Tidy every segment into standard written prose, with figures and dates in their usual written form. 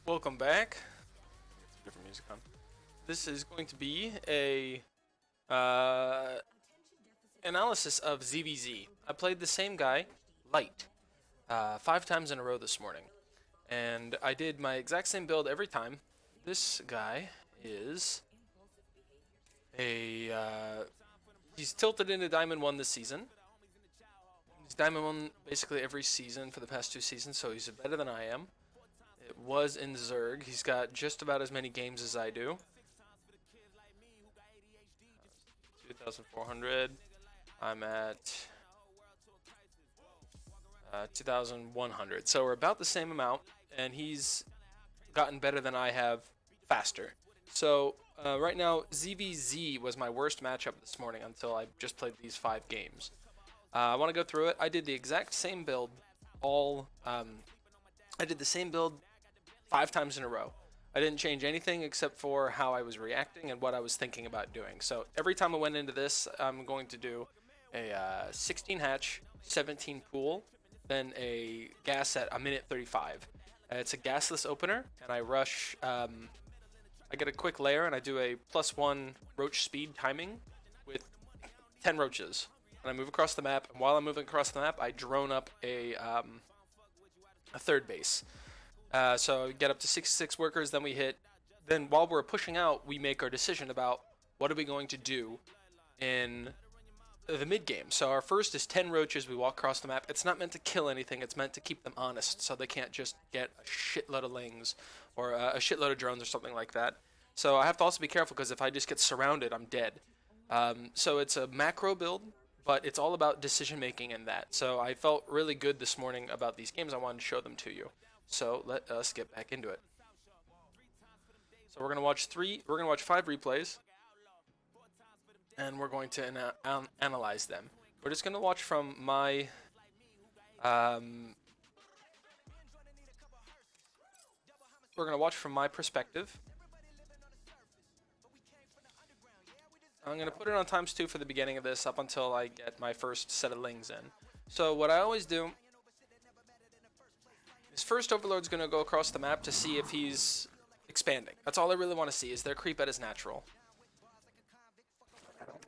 Welcome back. Get some different music on. This is going to be a uh, analysis of ZvZ. I played the same guy, Light, 5 times in a row this morning, and I did my exact same build every time. This guy is he's tilted into Diamond 1 this season. He's Diamond 1 basically every season for the past 2 seasons, so he's better than I am. It was in Zerg. He's got just about as many games as I do. 2,400. I'm at 2,100. So we're about the same amount, and he's gotten better than I have faster. So right now, ZvZ was my worst matchup this morning until I just played these 5 games. I want to go through it. I did the exact same build I did the same build 5 times in a row. I didn't change anything except for how I was reacting and what I was thinking about doing. So every time I went into this, I'm going to do a 16 hatch, 17 pool, then a gas at a minute 35. It's a gasless opener, and I rush. I get a quick layer, and I do a +1 roach speed timing with 10 roaches. And I move across the map, and while I'm moving across the map, I drone up a third base. So we get up to 66 workers, then we hit. Then while we're pushing out, we make our decision about what are we going to do in the mid game. So our first is 10 roaches. We walk across the map. It's not meant to kill anything. It's meant to keep them honest, so they can't just get a shitload of lings or a shitload of drones or something like that. So I have to also be careful because if I just get surrounded, I'm dead. So it's a macro build, but it's all about decision making in that. So I felt really good this morning about these games. I wanted to show them to you. So let us get back into it. So we're gonna watch 5 replays, and we're going to analyze them. We're just gonna watch from my perspective. I'm gonna put it on ×2 for the beginning of this up until I get my first set of lings in. So what I always do is first Overlord's gonna go across the map to see if he's expanding. That's all I really want to see, is their creep at his natural.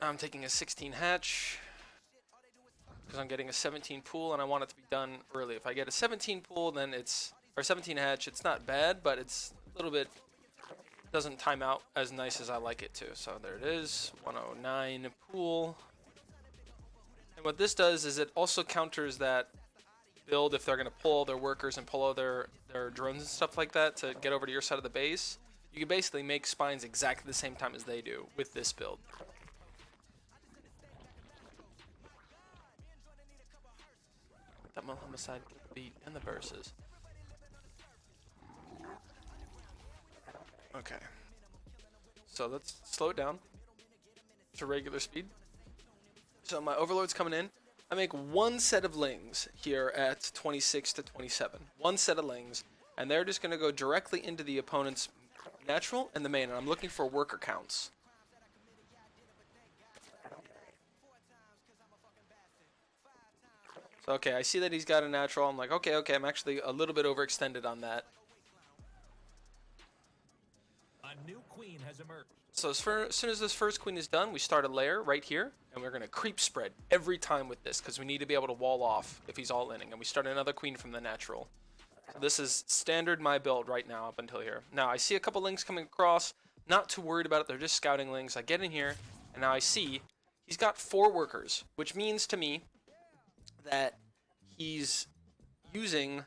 I'm taking a 16 hatch because I'm getting a 17 pool and I want it to be done early. If I get a 17 pool, then or 17 hatch, it's not bad, but it's a little bit, doesn't time out as nice as I like it to. So there it is, 109 pool. And what this does is it also counters that build if they're going to pull all their workers and pull all their drones and stuff like that to get over to your side of the base. You can basically make spines exactly the same time as they do with this build. That homicide beat and the verses. Okay. So let's slow it down to regular speed. So my Overlord's coming in. I make one set of lings here at 26 to 27. One set of lings, and they're just going to go directly into the opponent's natural and the main, and I'm looking for worker counts. So, okay, I see that he's got a natural. I'm like, okay, I'm actually a little bit overextended on that. A new queen has emerged. So as soon as this first queen is done, we start a layer right here, and we're going to creep spread every time with this because we need to be able to wall off if he's all-inning, and we start another queen from the natural. So this is standard my build right now up until here. Now I see a couple lings coming across, not too worried about it, they're just scouting lings. I get in here, and now I see he's got 4 workers, which means to me that he's using...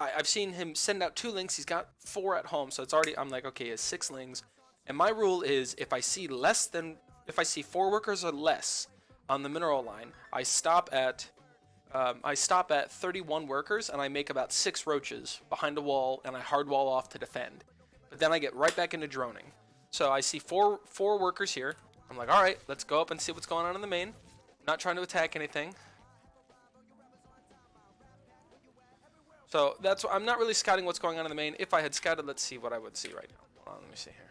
I've seen him send out 2 lings, he's got 4 at home, so it's already, I'm like, okay, he has 6 lings. And my rule is if I see 4 workers or less on the mineral line, I stop at 31 workers and I make about 6 roaches behind a wall and I hard wall off to defend. But then I get right back into droning. So I see four workers here. I'm like, all right, let's go up and see what's going on in the main. I'm not trying to attack anything. So I'm not really scouting what's going on in the main. If I had scouted, let's see what I would see right now. Hold on, let me see here.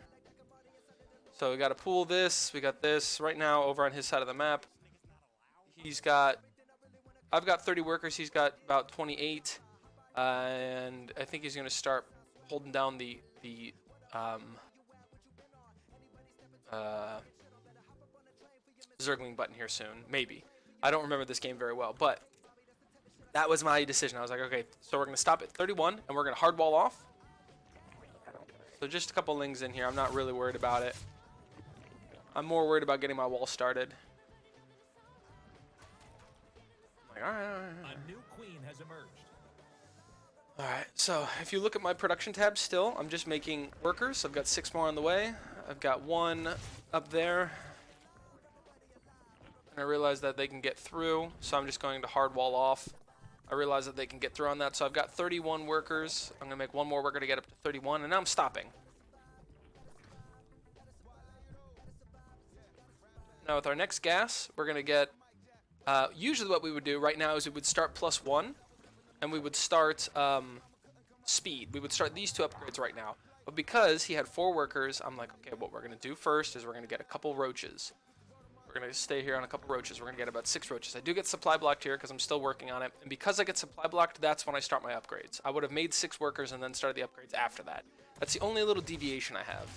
So we got to pool this. We got this right now over on his side of the map. I've got 30 workers. He's got about 28. And I think he's going to start holding down the Zergling button here soon. Maybe. I don't remember this game very well, but that was my decision. I was like, okay, so we're going to stop at 31, and we're going to hardwall off. So just a couple lings in here. I'm not really worried about it. I'm more worried about getting my wall started. I'm like, all right. A new queen has emerged. All right, so if you look at my production tab still, I'm just making workers. I've got 6 more on the way. I've got 1 up there. And I realize that they can get through, so I'm just going to hard wall off. I realize that they can get through on that, so I've got 31 workers. I'm going to make 1 more worker to get up to 31, and now I'm stopping. Now with our next gas, we're going to get... usually what we would do right now is we would start +1, and we would start speed. We would start these 2 upgrades right now. But because he had 4 workers, I'm like, okay, what we're going to do first is we're going to get a couple roaches. We're going to stay here on a couple roaches. We're going to get about 6 roaches. I do get supply blocked here because I'm still working on it. And because I get supply blocked, that's when I start my upgrades. I would have made 6 workers and then started the upgrades after that. That's the only little deviation I have.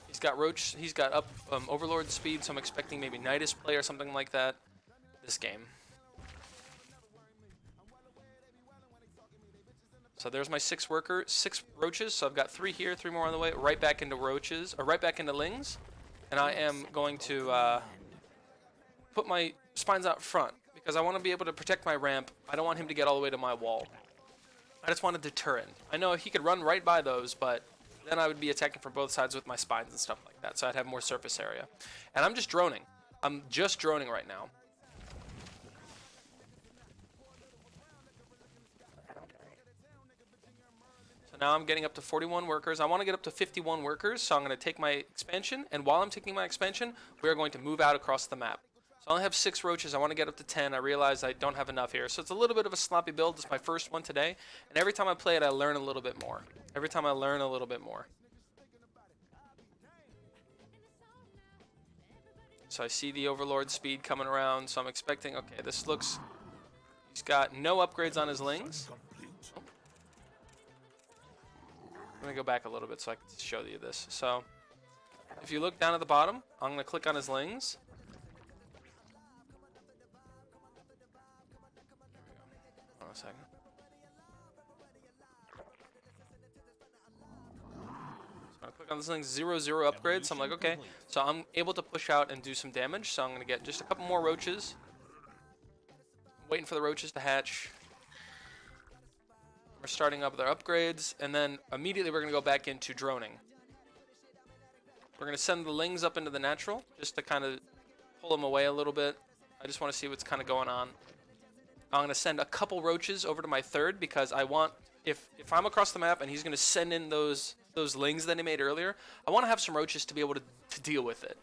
He's got roach. He's got up overlord speed, so I'm expecting maybe Nidus play or something like that this game. So there's my 6 roaches. So I've got 3 here, 3 more on the way. Right back into roaches, or right back into lings. And I am going to put my spines out front because I want to be able to protect my ramp. I don't want him to get all the way to my wall. I just want to deter him. I know he could run right by those, but then I would be attacking from both sides with my spines and stuff like that. So I'd have more surface area. And I'm just droning. I'm just droning right now. Now I'm getting up to 41 workers. I want to get up to 51 workers, so I'm going to take my expansion, and while I'm taking my expansion, we are going to move out across the map. So I only have 6 roaches. I want to get up to 10. I realize I don't have enough here. So it's a little bit of a sloppy build. It's my first one today, and every time I play it, I learn a little bit more. Every time I learn a little bit more. So I see the Overlord speed coming around, so I'm expecting, okay, this looks... He's got no upgrades on his lings. I'm going to go back a little bit so I can show you this. So, if you look down at the bottom, I'm going to click on his lings. Hold on a second. So I'm going to click on this link, 0 upgrades. So I'm like, okay. So I'm able to push out and do some damage. So I'm going to get just a couple more roaches. I'm waiting for the roaches to hatch. We're starting up their upgrades, and then immediately we're going to go back into droning. We're going to send the lings up into the natural, just to kind of pull them away a little bit. I just want to see what's kind of going on. I'm going to send a couple roaches over to my 3rd, because I want, if I'm across the map and he's going to send in those lings that he made earlier, I want to have some roaches to be able to deal with it.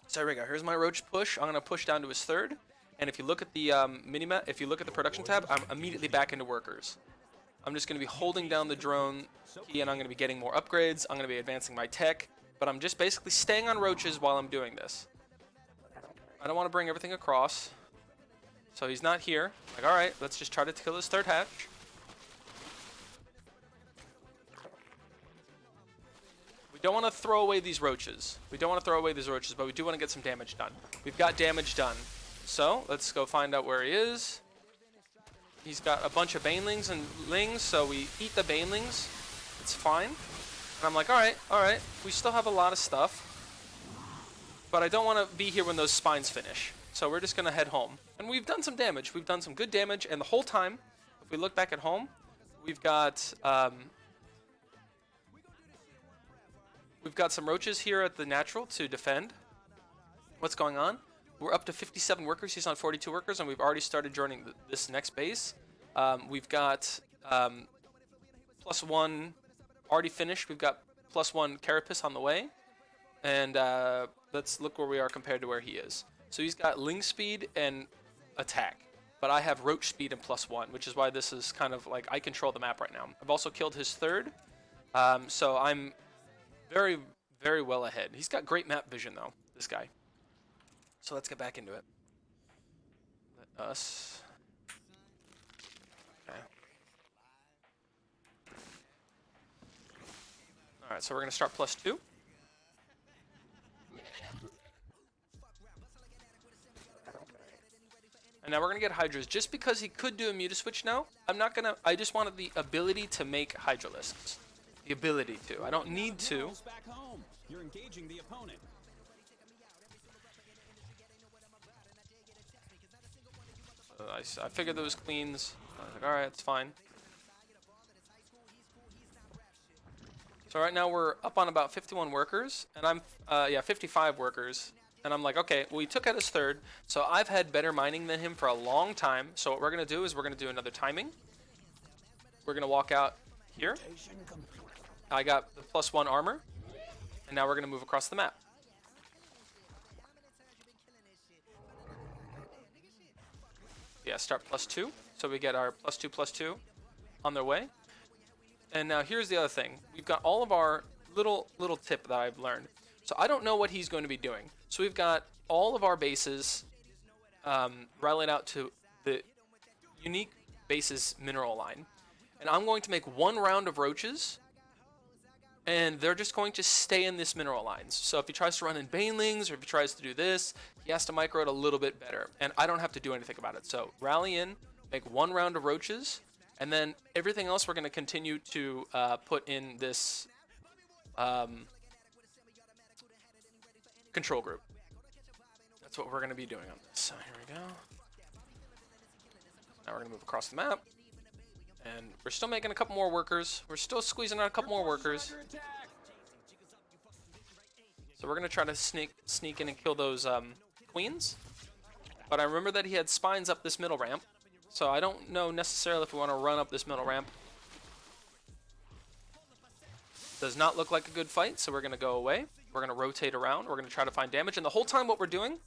So here we go. Here's my roach push. I'm going to push down to his 3rd. And if you look at the minimap, if you look at the production tab, I'm immediately back into workers. I'm just going to be holding down the drone key, and I'm going to be getting more upgrades. I'm going to be advancing my tech, but I'm just basically staying on roaches while I'm doing this. I don't want to bring everything across. So he's not here. Like, all right, let's just try to kill his 3rd hatch. We don't want to throw away these roaches. We don't want to throw away these roaches, but we do want to get some damage done. We've got damage done. So, let's go find out where he is. He's got a bunch of banelings and lings, so we eat the banelings. It's fine. And I'm like, alright, we still have a lot of stuff. But I don't want to be here when those spines finish. So we're just going to head home. And we've done some damage. We've done some good damage, and the whole time, if we look back at home, we've got some roaches here at the natural to defend. What's going on? We're up to 57 workers. He's on 42 workers, and we've already started joining this next base. We've got +1 already finished. We've got +1 carapace on the way. And let's look where we are compared to where he is. So he's got ling speed and attack. But I have roach speed and +1, which is why this is kind of like I control the map right now. I've also killed his 3rd. So I'm very, very well ahead. He's got great map vision, though, this guy. So let's get back into it. Let us... Okay. Alright, so we're going to start +2. And now we're going to get Hydras. Just because he could do a Mutaswitch now, I'm not going to... I just wanted the ability to make Hydralisks. The ability to. I don't need to. Back home. You're engaging the opponent. I figured those queens. I was like, alright, it's fine. So right now we're up on about 51 workers, and I'm, 55 workers. And I'm like, okay, well, he took out his third, so I've had better mining than him for a long time. So what we're going to do is we're going to do another timing. We're going to walk out here. I got the +1 armor, and now we're going to move across the map. Yeah, start +2, so we get our +2/+2 on their way. And now here's the other thing. We've got all of our little tip that I've learned. So I don't know what he's going to be doing. So we've got all of our bases rallied out to the unique bases mineral line. And I'm going to make one round of roaches, and they're just going to stay in this mineral lines. So if he tries to run in banelings, or if he tries to do this, he has to micro it a little bit better. And I don't have to do anything about it. So rally in, make one round of roaches, and then everything else we're going to continue to put in this control group. That's what we're going to be doing on this. So here we go. Now we're going to move across the map. And we're still making a couple more workers. We're still squeezing out a couple more workers. So we're going to try to sneak in and kill those queens. But I remember that he had spines up this middle ramp. So I don't know necessarily if we want to run up this middle ramp. Does not look like a good fight, so we're going to go away. We're going to rotate around. We're going to try to find damage. And the whole time what we're doing,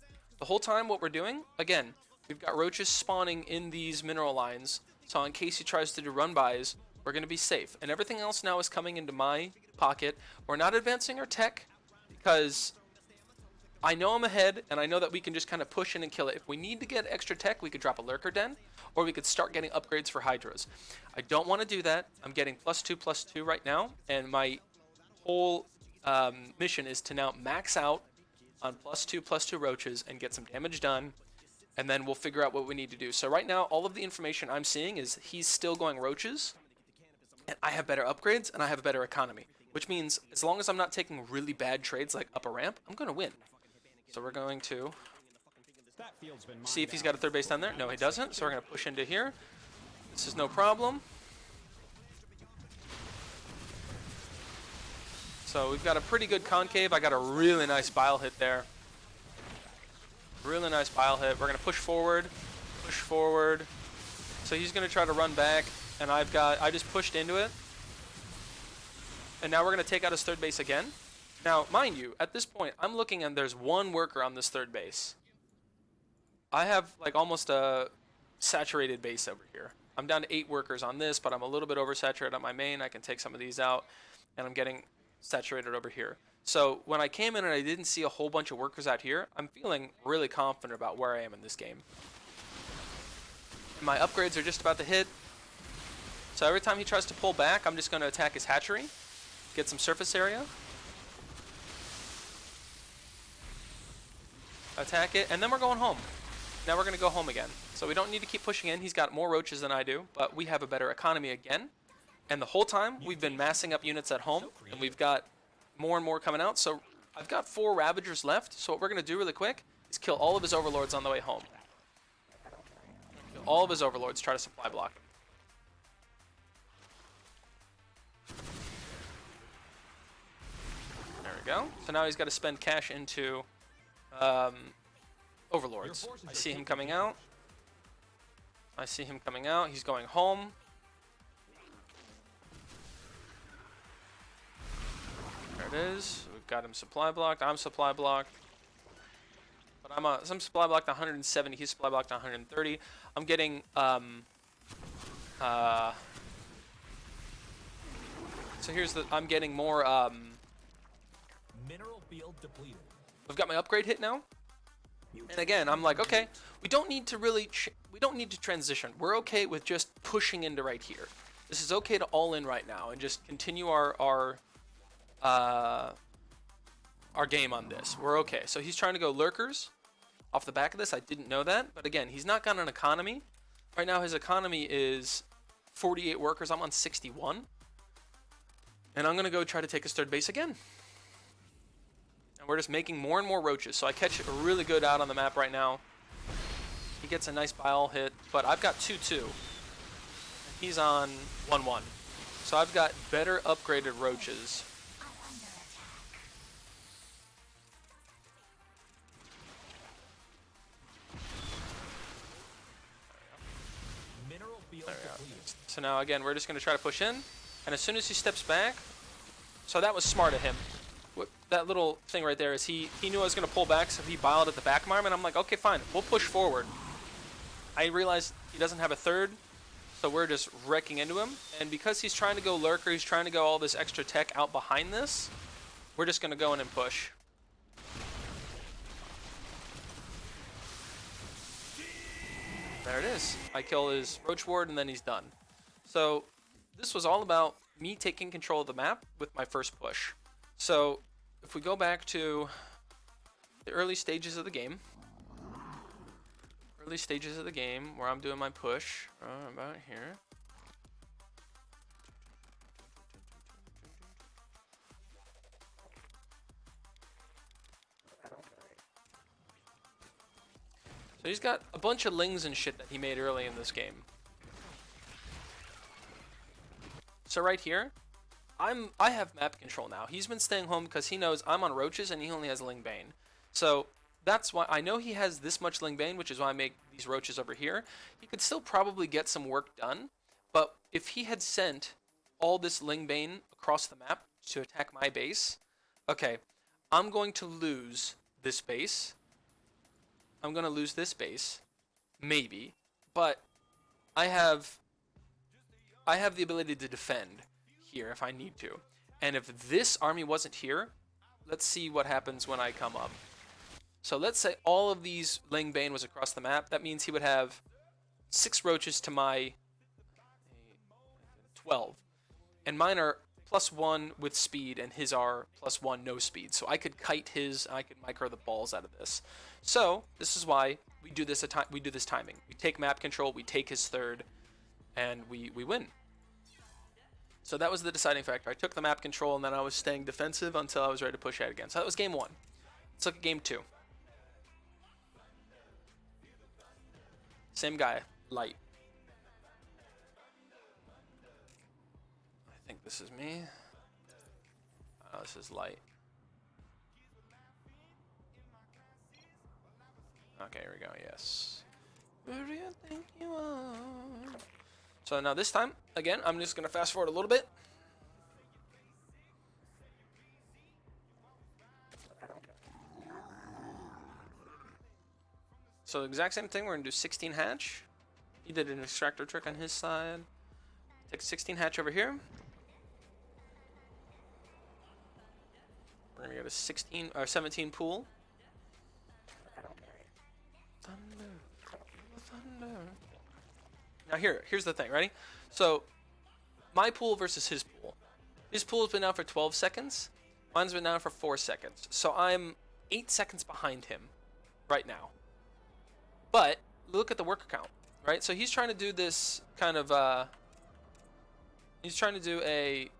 again, we've got roaches spawning in these mineral lines. So in case he tries to do run-bys, we're going to be safe. And everything else now is coming into my pocket. We're not advancing our tech because I know I'm ahead, and I know that we can just kind of push in and kill it. If we need to get extra tech, we could drop a Lurker Den, or we could start getting upgrades for Hydras. I don't want to do that. I'm getting +2/+2 right now, and my whole mission is to now max out on +2/+2 roaches and get some damage done, and then we'll figure out what we need to do. So right now, all of the information I'm seeing is he's still going roaches, and I have better upgrades, and I have a better economy, which means as long as I'm not taking really bad trades like up a ramp, I'm going to win. So we're going to see if he's got a third base down there. No, he doesn't, so we're going to push into here. This is no problem. So we've got a pretty good concave. I got a really nice bile hit there. Really nice bile hit. We're going to push forward. Push forward. So he's going to try to run back, and I just pushed into it. And now we're going to take out his third base again. Now, mind you, at this point, I'm looking and there's one worker on this third base. I have like almost a saturated base over here. I'm down to 8 workers on this, but I'm a little bit oversaturated on my main. I can take some of these out, and I'm getting saturated over here. So when I came in and I didn't see a whole bunch of workers out here, I'm feeling really confident about where I am in this game. My upgrades are just about to hit. So every time he tries to pull back, I'm just going to attack his hatchery, get some surface area. Attack it, and then we're going home. Now we're going to go home again. So we don't need to keep pushing in. He's got more roaches than I do, but we have a better economy again. And the whole time, we've been massing up units at home, and we've got more and more coming out. So I've got 4 Ravagers left, so what we're going to do really quick is kill all of his Overlords on the way home. Kill all of his Overlords, try to supply block him. There we go. So now he's got to spend cash into Overlords. I see him coming out. I see him coming out. He's going home. There it is. We've got him supply blocked. I'm supply blocked. But I'm supply blocked 170. He's supply blocked 130. I'm getting so here's the I'm getting more Mineral field depleted. I've got my upgrade hit now. And again, I'm like, okay, we don't need to really we don't need to transition. We're okay with just pushing into right here. This is okay to all in right now and just continue our our game on this. We're okay. So he's trying to go lurkers off the back of this. I didn't know that, but again, he's not got an economy. Right now his economy is 48 workers. I'm on 61. And I'm going to go try to take his third base again. And we're just making more and more roaches. So I catch a really good out on the map right now. He gets a nice bile hit, but I've got 2-2. He's on 1-1. So I've got better upgraded roaches. Mineral field There we go. depleted. So now again, we're just going to try to push in. And as soon as he steps back, so that was smart of him. That little thing right there is he knew I was going to pull back, so he biled at the back of my arm, and I'm like, okay, fine, we'll push forward. I realized he doesn't have a third, so we're just wrecking into him. And because he's trying to go lurker, he's trying to go all this extra tech out behind this, we're just going to go in and push. There it is. I kill his roach ward, and then he's done. So this was all about me taking control of the map with my first push. So if we go back to the early stages of the game, where I'm doing my push, about here. So he's got a bunch of lings and shit that he made early in this game. So right here, I have map control now. He's been staying home because he knows I'm on roaches and he only has Ling Bane. So that's why I know he has this much Ling Bane, which is why I make these roaches over here. He could still probably get some work done, but if he had sent all this Ling Bane across the map to attack my base, okay, I'm going to lose this base. I'm going to lose this base, maybe, but I have the ability to defend here if I need to. And if this army wasn't here, let's see what happens when I come up. So let's say all of these Ling Bane was across the map. That means he would have 6 roaches to my 12. And mine are +1 with speed, and his are +1 no speed. So I could kite his, I could micro the balls out of this. So this is why we do this timing. We take map control, we take his third, and we win. So that was the deciding factor. I took the map control, and then I was staying defensive until I was ready to push ahead again. So that was game 1. Let's look at game 2. Same guy, light. I think this is me. Oh, this is light. Okay, here we go, yes. Where do you think you are? So now this time, again, I'm just going to fast forward a little bit. So exact same thing, we're going to do 16 hatch. He did an extractor trick on his side. Take 16 hatch over here. We're going to get a 16 or 17 pool. Thunder, thunder. Now here's the thing, ready? So my pool versus his pool. His pool has been down for 12 seconds. Mine's been down for 4 seconds. So I'm 8 seconds behind him right now. But look at the worker count, right? So he's trying to do this kind of he's trying to do a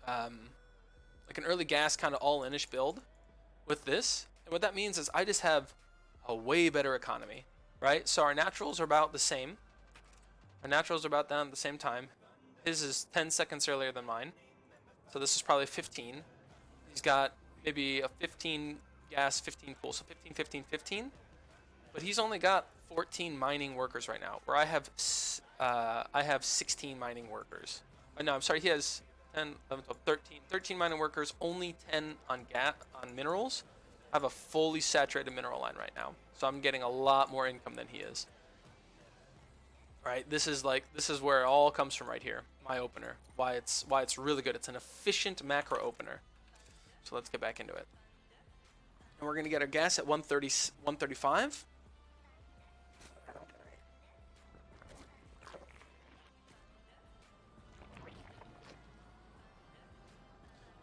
like an early gas kind of all-in-ish build with this. And what that means is I just have a way better economy, right? So our naturals are about the same. Our naturals are about down at the same time. His is 10 seconds earlier than mine. So this is probably 15. He's got maybe a 15 gas, 15 pool. So 15, 15, 15. But he's only got 14 mining workers right now, where I have 16 mining workers. No, I'm sorry, he has 10, 11, 12, 13 mining workers, only 10 on minerals. I have a fully saturated mineral line right now, so I'm getting a lot more income than he is. Right, this is where it all comes from right here. My opener, why it's really good. It's an efficient macro opener. So let's get back into it. And we're gonna get our gas at 130, 135.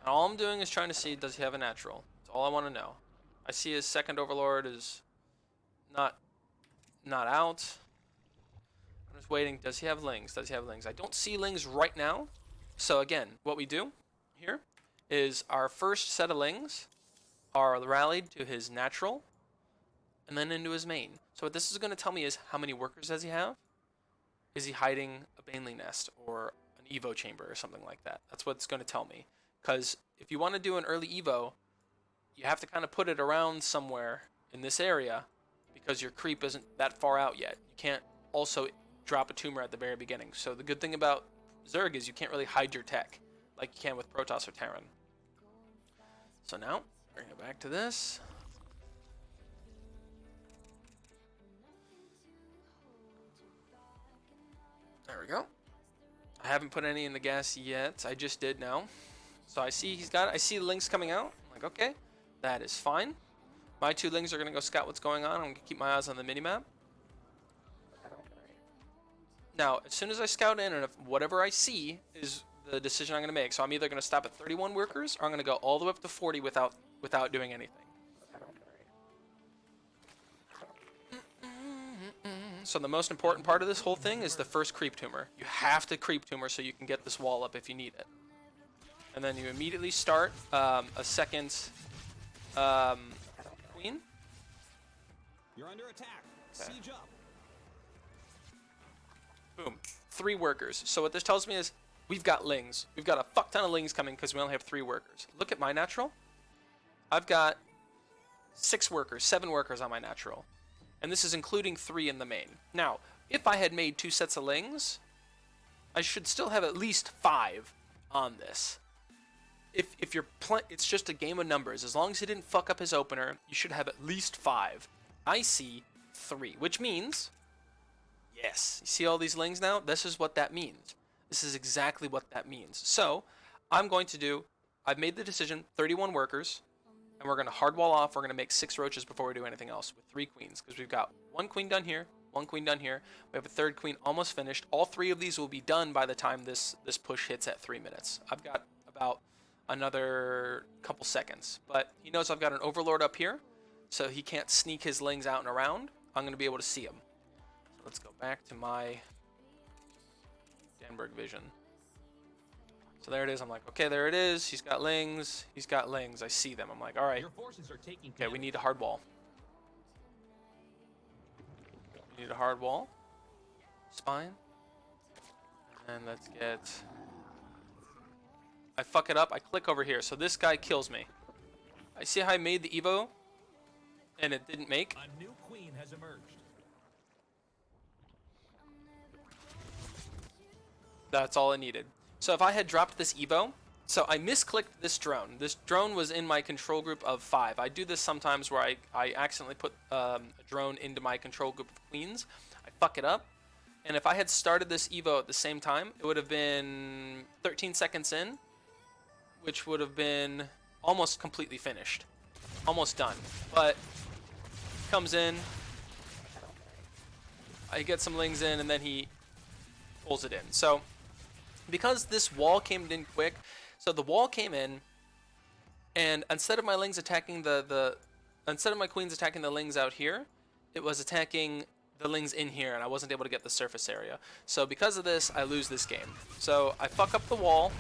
And all I'm doing is trying to see, does he have a natural? That's all I want to know. I see his second overlord is not out. I'm just waiting. Does he have lings? Does he have lings? I don't see lings right now. So again, what we do here is our first set of lings are rallied to his natural and then into his main. So what this is going to tell me is how many workers does he have? Is he hiding a Baneley nest or an Evo chamber or something like that? That's what it's going to tell me. Because if you want to do an early Evo, you have to kind of put it around somewhere in this area because your creep isn't that far out yet. You can't also drop a tumor at the very beginning. So the good thing about Zerg is you can't really hide your tech like you can with Protoss or Terran. So now, bring it back to this. There we go. I haven't put any in the gas yet. I just did now. So I see I see the lings coming out. I'm like, okay, that is fine. My 2 lings are going to go scout what's going on. I'm going to keep my eyes on the minimap. Now, as soon as I scout in, and if whatever I see is the decision I'm going to make. So I'm either going to stop at 31 workers, or I'm going to go all the way up to 40 without doing anything. So the most important part of this whole thing is the first creep tumor. You have to creep tumor so you can get this wall up if you need it. And then you immediately start a second queen. You're under attack. Siege up. Boom. 3 workers. So what this tells me is we've got lings. We've got a fuck ton of lings coming because we only have 3 workers. Look at my natural. I've got 6 workers, 7 workers on my natural. And this is including 3 in the main. Now, if I had made 2 sets of lings, I should still have at least 5 on this. If you're it's just a game of numbers. As long as he didn't fuck up his opener, you should have at least 5. I see 3, which means, yes, you see all these lings now? This is what that means. This is exactly what that means. So, I'm going to do, I've made the decision, 31 workers, and we're going to hardwall off. We're going to make 6 roaches before we do anything else with 3 queens, because we've got 1 queen done here, 1 queen done here. We have a 3rd queen almost finished. All 3 of these will be done by the time this push hits at 3 minutes. I've got about another couple seconds, but he knows I've got an overlord up here, so he can't sneak his lings out and around. I'm going to be able to see him. So let's go back to my Danberg vision. So there it is. I'm like, okay, there it is. He's got lings. He's got lings. I see them. I'm like, all right. Your forces are taking Okay, we need a hard wall. We need a hard wall. Spine. And let's get... I fuck it up. I click over here. So this guy kills me. I see how I made the Evo, and it didn't make. A new queen has emerged. That's all I needed. So if I had dropped this Evo, so I misclicked this drone. This drone was in my control group of 5. I do this sometimes where I accidentally put a drone into my control group of queens. I fuck it up. And if I had started this Evo at the same time, it would have been 13 seconds in, which would have been almost completely finished. Almost done. But comes in, I get some lings in, and then he pulls it in. So because this wall came in quick, so the wall came in, and instead of my lings attacking instead of my queens attacking the lings out here, it was attacking the lings in here, and I wasn't able to get the surface area. So because of this, I lose this game. So I fuck up the wall,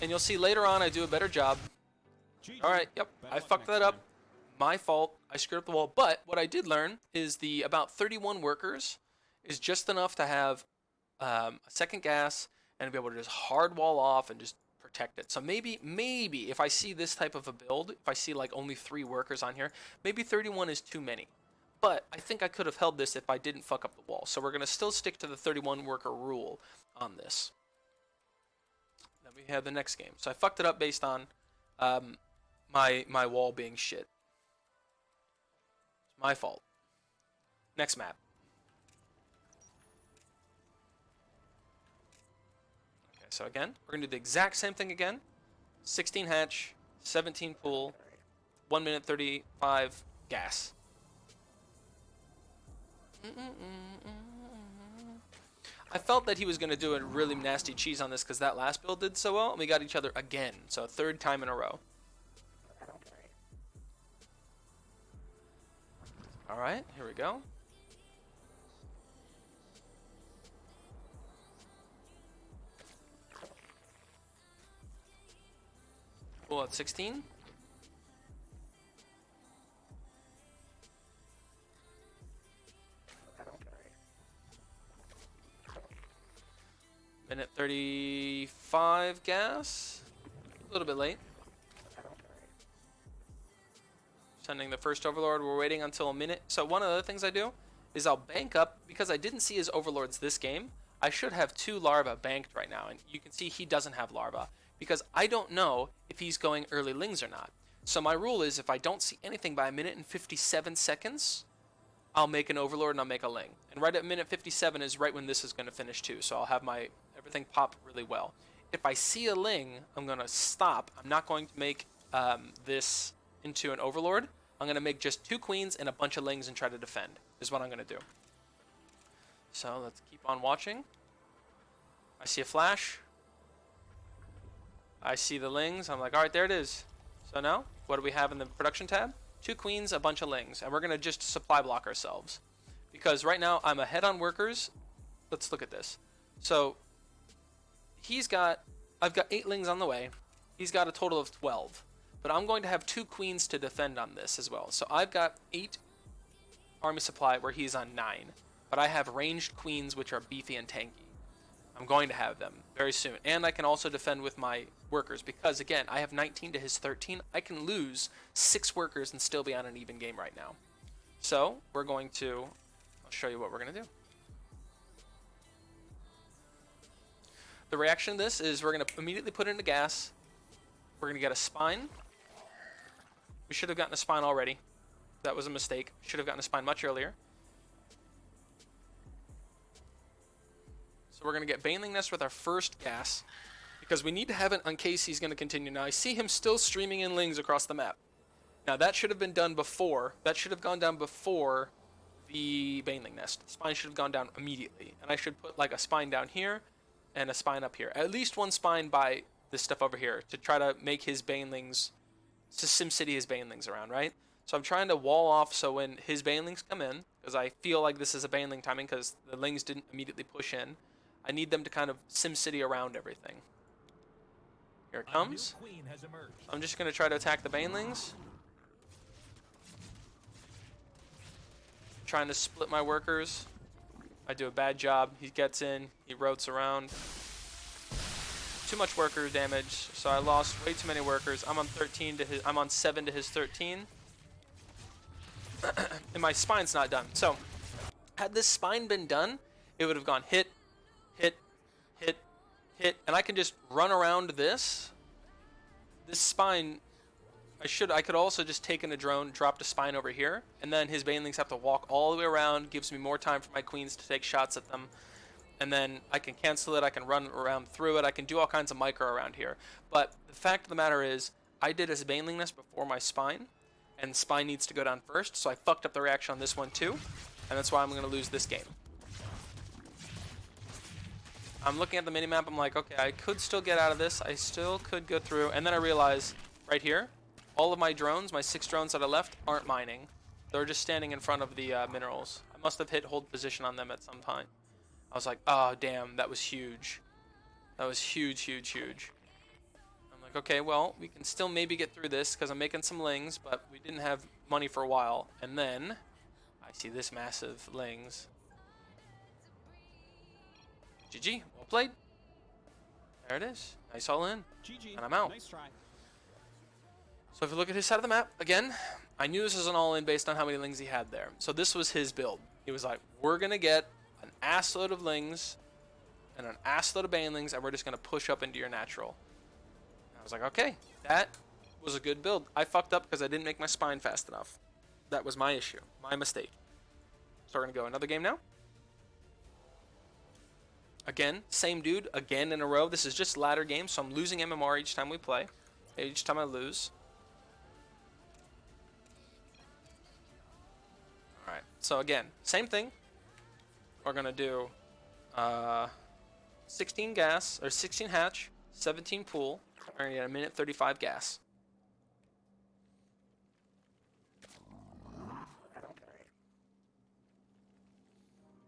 and you'll see later on I do a better job. Alright, yep, I fucked that up. My fault. I screwed up the wall. But what I did learn is the about 31 workers is just enough to have a second gas and be able to just hard wall off and just protect it. So maybe if I see this type of a build, if I see like only 3 workers on here, maybe 31 is too many. But I think I could have held this if I didn't fuck up the wall. So we're going to still stick to the 31 worker rule on this. Then we have the next game. So I fucked it up based on my wall being shit. It's my fault. Next map. Okay, so again, we're going to do the exact same thing again. 16 hatch, 17 pool, 1 minute 35 gas. I felt that he was going to do a really nasty cheese on this because that last build did so well, and we got each other again. So third time in a row. Alright, here we go. Pull at 16. Minute 35 gas. A little bit late. Sending the first overlord. We're waiting until a minute. So one of the other things I do is I'll bank up, because I didn't see his overlords this game. I should have 2 larvae banked right now, and you can see he doesn't have larvae because I don't know if he's going early lings or not. So my rule is if I don't see anything by a minute and 57 seconds, I'll make an overlord and I'll make a ling. And right at minute 57 is right when this is going to finish too. So I'll have my everything pop really well. If I see a ling, I'm going to stop. I'm not going to make this into an overlord. I'm going to make just 2 queens and a bunch of lings and try to defend is what I'm going to do. So let's keep on watching. I see a flash. I see the lings. I'm like, all right, there it is. So now, what do we have in the production tab? 2 queens, a bunch of lings. And we're going to just supply block ourselves. Because right now, I'm ahead on workers. Let's look at this. So, I've got 8 lings on the way. He's got a total of 12. But I'm going to have 2 queens to defend on this as well. So I've got 8 army supply where he's on 9. But I have ranged queens which are beefy and tanky. I'm going to have them very soon. And I can also defend with my workers because, again, I have 19 to his 13. I can lose 6 workers and still be on an even game right now. So we're going to, I'll show you what we're going to do. The reaction to this is we're going to immediately put it into gas. We're going to get a spine. We should have gotten a spine already. That was a mistake. Should have gotten a spine much earlier. So we're going to get Baneling Nest with our first gas, because we need to have it in case he's going to continue. Now I see him still streaming in lings across the map. Now that should have been done before. That should have gone down before the Baneling Nest. The spine should have gone down immediately. And I should put like a spine down here and a spine up here. At least one spine by this stuff over here to try to make his Banelings, to SimCity his Banelings around, right? So I'm trying to wall off so when his Banelings come in, because I feel like this is a Baneling timing because the lings didn't immediately push in, I need them to kind of SimCity around everything. Here it comes. I'm just going to try to attack the Banelings. Trying to split my workers. I do a bad job. He gets in. He rotates around. Too much worker damage, so I lost way too many workers. I'm on 13 to his. I'm on 7 to his 13. And my spine's not done. So, had this spine been done, it would have gone hit, hit, hit, hit, and I can just run around this. This spine, I could also just take in a drone, drop the spine over here, and then his Banelings have to walk all the way around, gives me more time for my queens to take shots at them, and then I can cancel it, I can run around through it, I can do all kinds of micro around here. But the fact of the matter is, I did his Baneling Nest before my spine, and spine needs to go down first, so I fucked up the reaction on this one too, and that's why I'm going to lose this game. I'm looking at the minimap, I'm like, okay, I could still get out of this, I still could go through, and then I realize, right here, all of my drones, my 6 drones that I left, aren't mining. They're just standing in front of the minerals. I must have hit hold position on them at some time. I was like, oh, damn, that was huge. That was huge, huge, huge. I'm like, okay, well, we can still maybe get through this because I'm making some lings, but we didn't have money for a while. And then I see this massive lings. GG, well played. There it is. Nice all in. GG. And I'm out. Nice try. So if you look at his side of the map, again, I knew this was an all-in based on how many lings he had there. So this was his build. He was like, we're going to get an assload of lings and an assload of banelings, and we're just going to push up into your natural. And I was like, okay, that was a good build. I fucked up because I didn't make my spine fast enough. That was my issue, my mistake. So we're going to go another game now. Again, same dude, again in a row. This is just ladder games, so I'm losing MMR each time we play. Each time I lose. Alright, so again, same thing. We're going to do Uh, 16 gas, or 16 hatch, 17 pool. We're gonna get a minute 35 gas.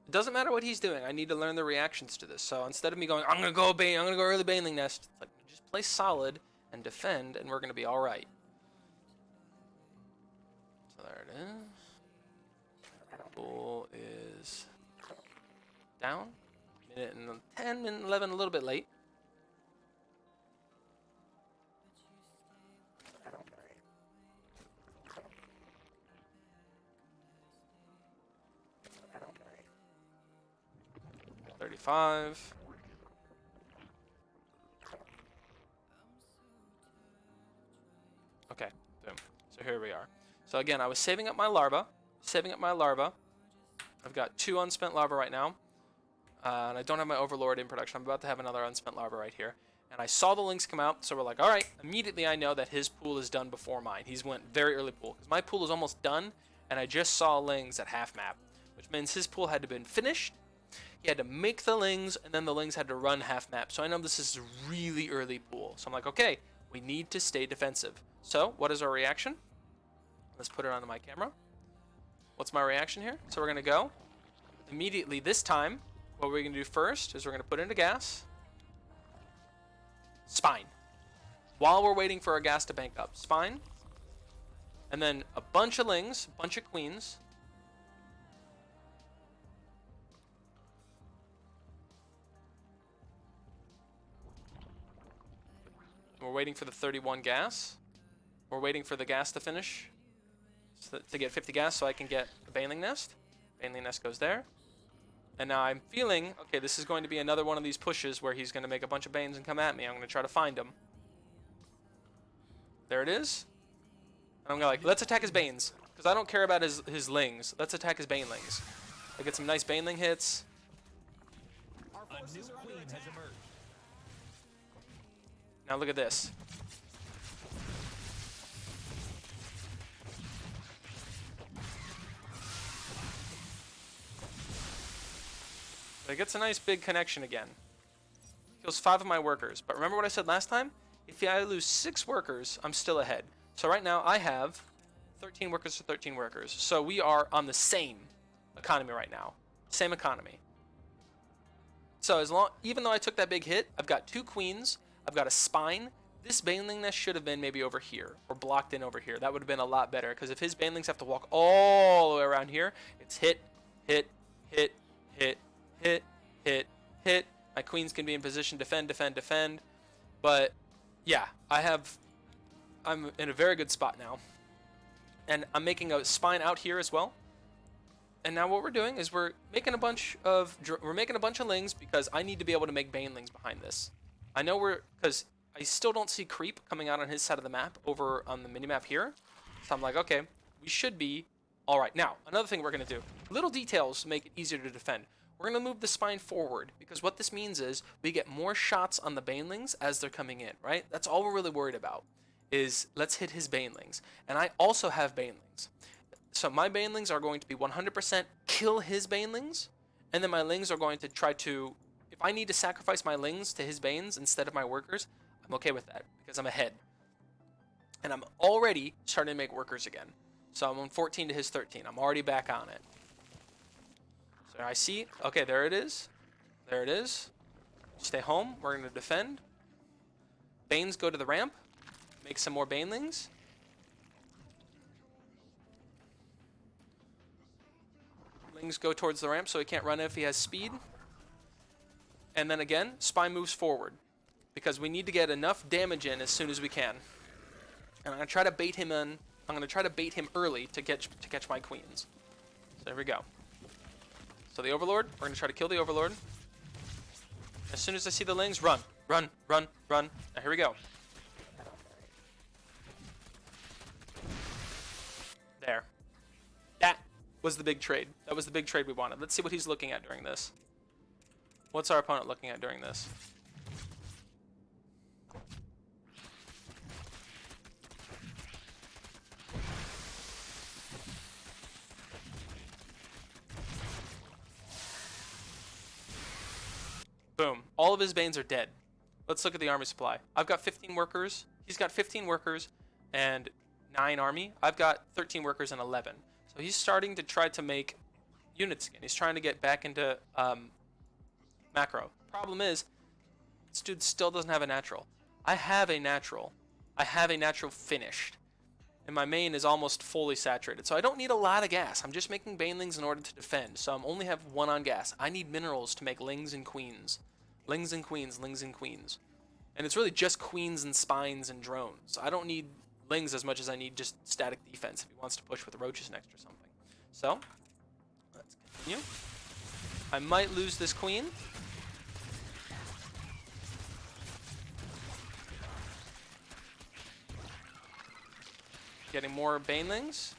It doesn't matter what he's doing. I need to learn the reactions to this. So instead of me going, I'm gonna go early baneling nest, it's like just play solid and defend, and we're gonna be all right. So there it is. Pool is down. Minute and 10 and 11, a little bit late. $35. Okay, boom. So here we are. So again, I was saving up my larva. I've got 2 unspent larvae right now. And I don't have my overlord in production. I'm about to have another unspent larva right here. And I saw the lings come out, so we're like, all right. Immediately I know that his pool is done before mine. He's went very early pool. Because my pool is almost done, and I just saw lings at half map. Which means his pool had to been finished. He had to make the lings, and then the lings had to run half map. So I know this is a really early pool. So I'm like, okay, we need to stay defensive. So what is our reaction? Let's put it onto my camera. What's my reaction here? So we're going to go. Immediately this time, what we're going to do first is we're going to put into gas. Spine. While we're waiting for our gas to bank up. Spine. And then a bunch of lings, a bunch of queens. We're waiting for the 31 gas. We're waiting for the gas to finish. To get 50 gas so I can get a baneling nest. Baneling nest goes there. And now I'm feeling, okay, this is going to be another one of these pushes where he's going to make a bunch of banes and come at me. I'm going to try to find him. There it is. And I'm going to like, let's attack his banes. Because I don't care about his lings. Let's attack his banelings. I get some nice baneling hits. A new queen has emerged. Now look at this. It gets a nice big connection again. Kills 5 of my workers. But remember what I said last time? If I lose 6 workers, I'm still ahead. So right now I have 13 workers to 13 workers. So we are on the same economy right now. Same economy. So even though I took that big hit, I've got 2 queens. I've got a spine. This baneling nest should have been maybe over here or blocked in over here. That would have been a lot better because if his banelings have to walk all the way around here, it's hit, hit, hit, hit, hit, hit, hit. My queens can be in position, defend, defend, defend. But yeah, I'm in a very good spot now. And I'm making a spine out here as well. And now what we're doing is we're making a bunch of lings because I need to be able to make banelings behind this. I know because I still don't see creep coming out on his side of the map over on the minimap here. So I'm like, okay, we should be all right. Now, another thing we're going to do. Little details to make it easier to defend. We're going to move the spine forward because what this means is we get more shots on the banelings as they're coming in, right? That's all we're really worried about is let's hit his banelings. And I also have banelings. So my banelings are going to be 100% kill his banelings. And then my lings are going to try to, if I need to sacrifice my lings to his banes instead of my workers, I'm okay with that because I'm ahead. And I'm already starting to make workers again. So I'm on 14 to his 13. I'm already back on it. So I see, okay, there it is. There it is. Stay home. We're going to defend. Banes go to the ramp. Make some more banelings. Lings go towards the ramp so he can't run if he has speed. And then again, spine moves forward because we need to get enough damage in as soon as we can. And I'm going to try to bait him in. I'm going to try to bait him early to catch my queens. So there we go. So the Overlord, we're going to try to kill the Overlord. As soon as I see the lings, run, run, run, run. Now here we go. There. That was the big trade. That was the big trade we wanted. Let's see what he's looking at during this. What's our opponent looking at during this? Boom. All of his Banes are dead. Let's look at the army supply. I've got 15 workers. He's got 15 workers and 9 army. I've got 13 workers and 11. So he's starting to try to make units again. He's trying to get back into macro. Problem is, this dude still doesn't have a natural. I have a natural. I have a natural finished. And my main is almost fully saturated. So I don't need a lot of gas. I'm just making banelings in order to defend. So I'm only have 1 on gas. I need minerals to make lings and queens. Lings and queens, lings and queens. And it's really just queens and spines and drones. I don't need lings as much as I need just static defense if he wants to push with roaches next or something. So, let's continue. I might lose this queen. Getting more banelings.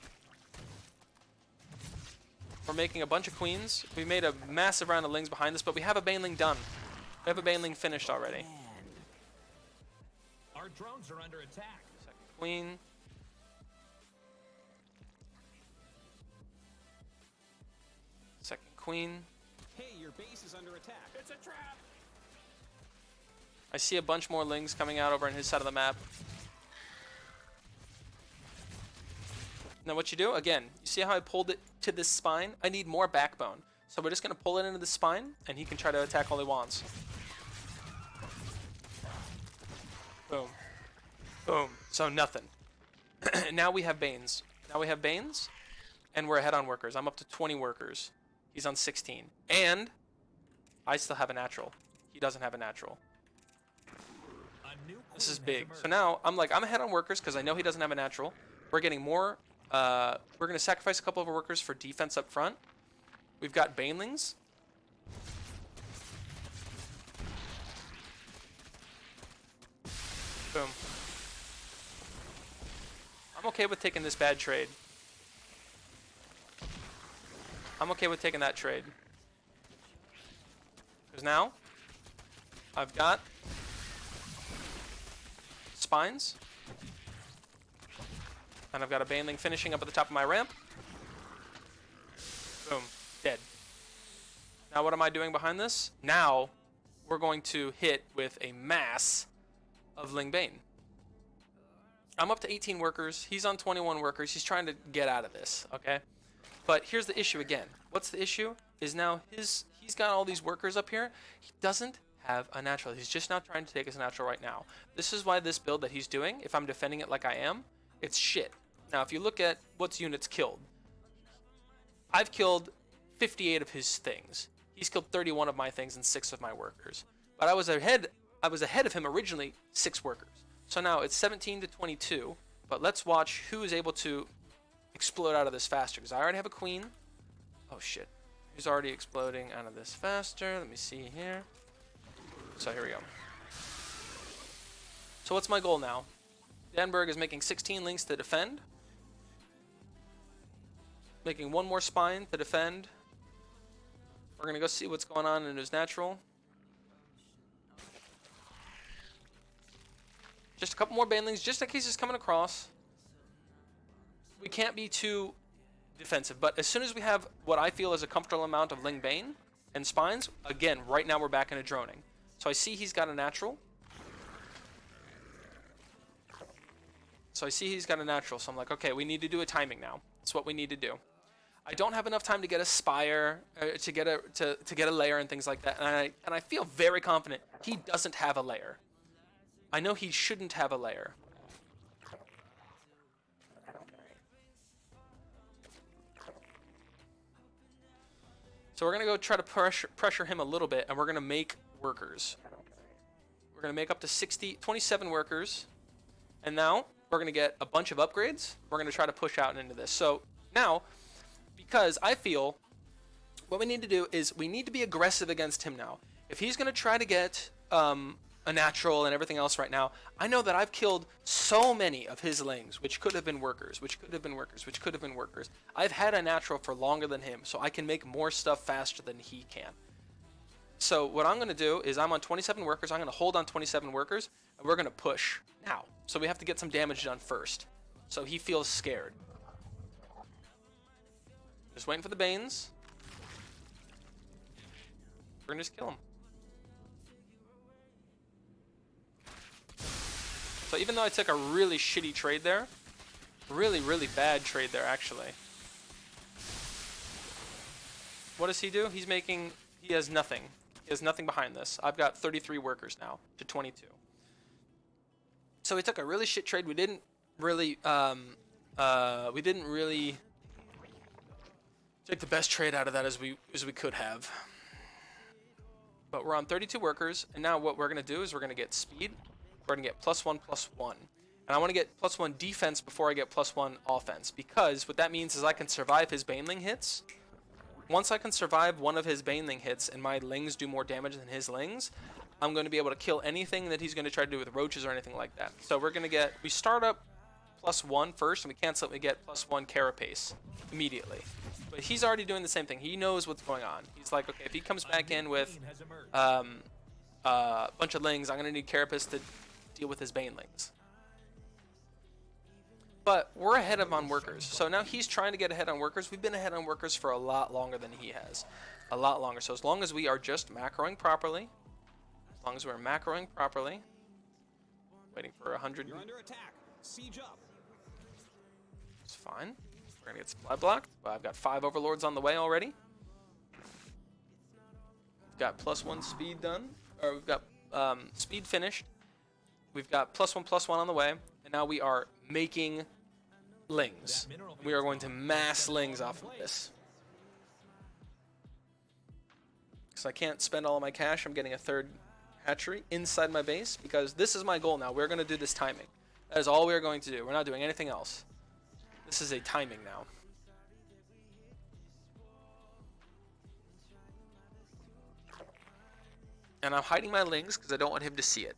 We're making a bunch of queens. We made a massive round of lings behind this, but we have a baneling done. We have a baneling finished already. Our drones are under attack. Second queen. Second queen. Hey, your base is under attack. It's a trap. I see a bunch more lings coming out over on his side of the map. Now what you do, again, you see how I pulled it to this spine? I need more backbone. So we're just going to pull it into the spine, and he can try to attack all he wants. Boom. Boom. So nothing. Now we have Banes. Now we have Banes, and we're ahead on workers. I'm up to 20 workers. He's on 16. And I still have a natural. He doesn't have a natural. This is big. So now I'm ahead on workers because I know he doesn't have a natural. We're getting more. We're going to sacrifice a couple of our workers for defense up front. We've got banelings. Boom. I'm okay with taking this bad trade. I'm okay with taking that trade. Because now I've got spines. And I've got a baneling finishing up at the top of my ramp. Boom. Dead. Now what am I doing behind this? Now we're going to hit with a mass of Ling Bane. I'm up to 18 workers. He's on 21 workers. He's trying to get out of this, okay? But here's the issue again. What's the issue? Is now he's got all these workers up here. He doesn't have a natural. He's just now trying to take his natural right now. This is why this build that he's doing, if I'm defending it like I am, it's shit. Now, if you look at what's units killed, I've killed 58 of his things. He's killed 31 of my things and 6 of my workers. But I was ahead of him originally 6 workers. So now it's 17 to 22. But let's watch who is able to explode out of this faster. Because I already have a queen. Oh shit. Who's already exploding out of this faster? Let me see here. So here we go. So what's my goal now? Danberg is making 16 links to defend. Making 1 more spine to defend. We're going to go see what's going on in his natural. Just a couple more banelings, just in case he's coming across. We can't be too defensive, but as soon as we have what I feel is a comfortable amount of Ling Bane and spines, again, right now we're back into droning. So I see he's got a natural. So I'm like, okay, we need to do a timing now. That's what we need to do. I don't have enough time to get a spire, to get a layer and things like that, and I feel very confident he doesn't have a layer. I know he shouldn't have a layer. So we're gonna go try to pressure him a little bit, and we're gonna make workers. We're gonna make up to 27 workers, and now we're gonna get a bunch of upgrades. We're gonna try to push out into this. So now, because I feel what we need to do is we need to be aggressive against him now. If he's gonna try to get a natural and everything else right now, I know that I've killed so many of his lings, which could have been workers, which could have been workers, which could have been workers. I've had a natural for longer than him, so I can make more stuff faster than he can. So what I'm going to do is I'm on 27 workers. I'm going to hold on 27 workers, and we're going to push now. So we have to get some damage done first. So he feels scared. Just waiting for the Banes. We're going to just kill him. So even though I took a really shitty trade there, really, really bad trade there, actually. What does he do? He has nothing. He has nothing behind this. I've got 33 workers now to 22. So we took a really shit trade. We didn't really take the best trade out of that as we could have. But we're on 32 workers, and now what we're gonna do is we're gonna get speed. We're gonna get +1/+1. And I want to get +1 defense before I get +1 offense, because what that means is I can survive his Baneling hits. Once I can survive one of his Baneling hits and my Lings do more damage than his Lings, I'm going to be able to kill anything that he's going to try to do with roaches or anything like that. So we're going to get, we start up +1 first, and we cancel it, we get +1 Carapace immediately. But he's already doing the same thing. He knows what's going on. He's like, okay, if he comes back in with a bunch of Lings, I'm going to need Carapace to deal with his Banelings. But we're ahead of him on workers. So now he's trying to get ahead on workers. We've been ahead on workers for a lot longer than he has. A lot longer. So as long as we are just macroing properly, waiting for 100. You're under attack. Siege up. It's fine. We're going to get supply blocked. Well, I've got 5 overlords on the way already. We've got +1 speed done. Or we've got speed finished. We've got +1/+1 on the way. And now we are making Lings. We are going to mass Lings off of this. Because I can't spend all of my cash. I'm getting a 3rd hatchery inside my base, because this is my goal now. We're going to do this timing. That is all we are going to do. We're not doing anything else. This is a timing now. And I'm hiding my Lings because I don't want him to see it.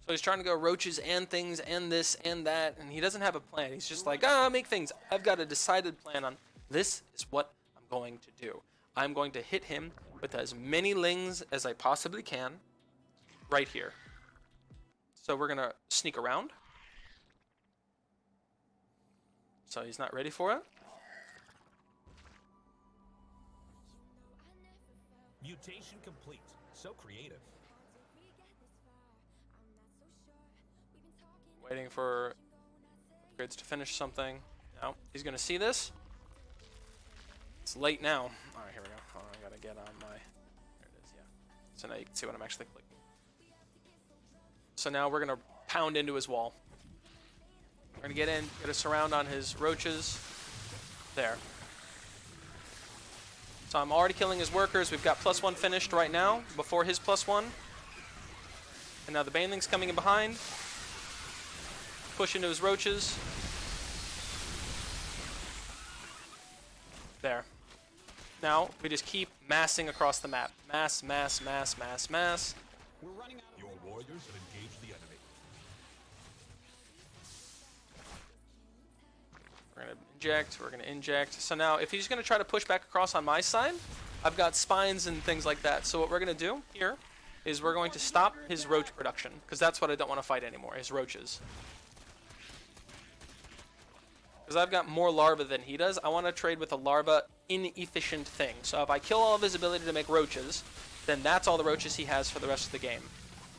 So he's trying to go roaches and things and this and that, and he doesn't have a plan. He's just like, make things. I've got a decided plan on this is what I'm going to do. I'm going to hit him with as many Lings as I possibly can right here. So we're going to sneak around. So he's not ready for it. Mutation complete. So creative. Waiting for upgrades to finish something. No, he's going to see this. It's late now. All right, here we go. Oh, I got to get on my... There it is, yeah. So now you can see what I'm actually clicking. So now we're going to pound into his wall. We're going to get in, get a surround on his roaches. There. So I'm already killing his workers. We've got +1 finished right now before his +1. And now the Baneling's coming in behind. Push into his roaches. There. Now we just keep massing across the map. Mass, mass, mass, mass, mass. We're running out. Your warriors have engaged the enemy. We're gonna inject. We're gonna inject. So now, if he's gonna try to push back across on my side, I've got spines and things like that. So what we're gonna do here is we're going to stop his roach production, because that's what I don't want to fight anymore. His roaches. Because I've got more larvae than he does. I want to trade with a larva inefficient thing. So if I kill all of his ability to make roaches, then that's all the roaches he has for the rest of the game.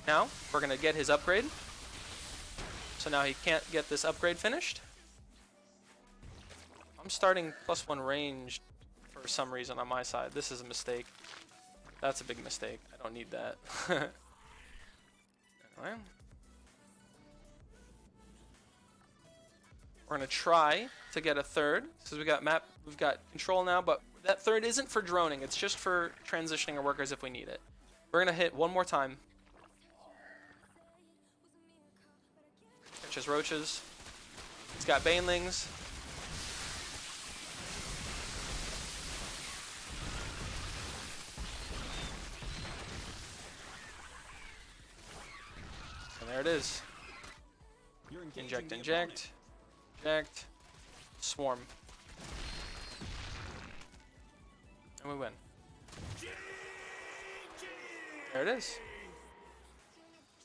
Now, we're going to get his upgrade. So now he can't get this upgrade finished. I'm starting +1 range for some reason on my side. This is a mistake. That's a big mistake. I don't need that. Anyway. We're going to try to get a 3rd. So we've got control now, but that 3rd isn't for droning. It's just for transitioning our workers if we need it. We're going to hit one more time. Catch his roaches. He's got Banelings. And there it is. You're engaging Inject, the inject. Inject. Swarm. And we win. There it is.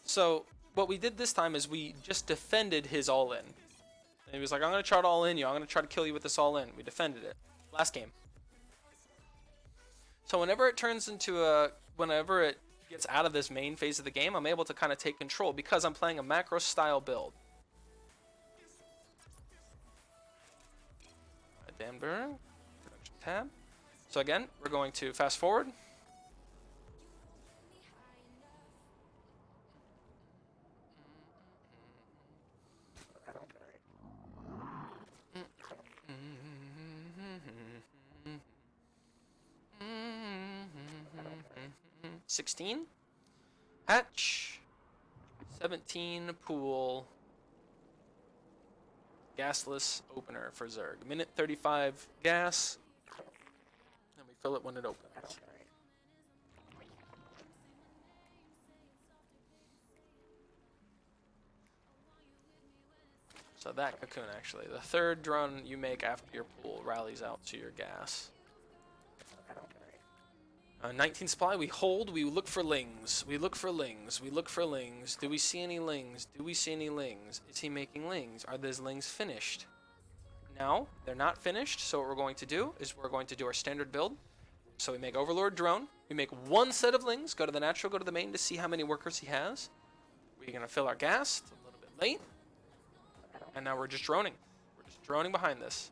So what we did this time is we just defended his all-in. And he was like, I'm going to try to all-in you. I'm going to try to kill you with this all-in. We defended it. Last game. So whenever it turns into whenever it gets out of this main phase of the game, I'm able to kind of take control because I'm playing a macro style build. Dan Burn, production tab. So again, we're going to fast forward. $16 hatch, 17 pool, gasless opener for Zerg. Minute 35 gas, and we fill it when it opens. So that cocoon, actually, the third drone you make after your pool rallies out to your gas. 19 supply, we hold, we look for lings. We look for lings, we look for lings. Do we see any lings? Do we see any lings? Is he making lings? Are those lings finished? No, they're not finished, so what we're going to do is we're going to do our standard build. So we make Overlord drone, we make one set of lings, go to the natural, go to the main to see how many workers he has. We're going to fill our gas, it's a little bit late. And now we're just droning. We're just droning behind this.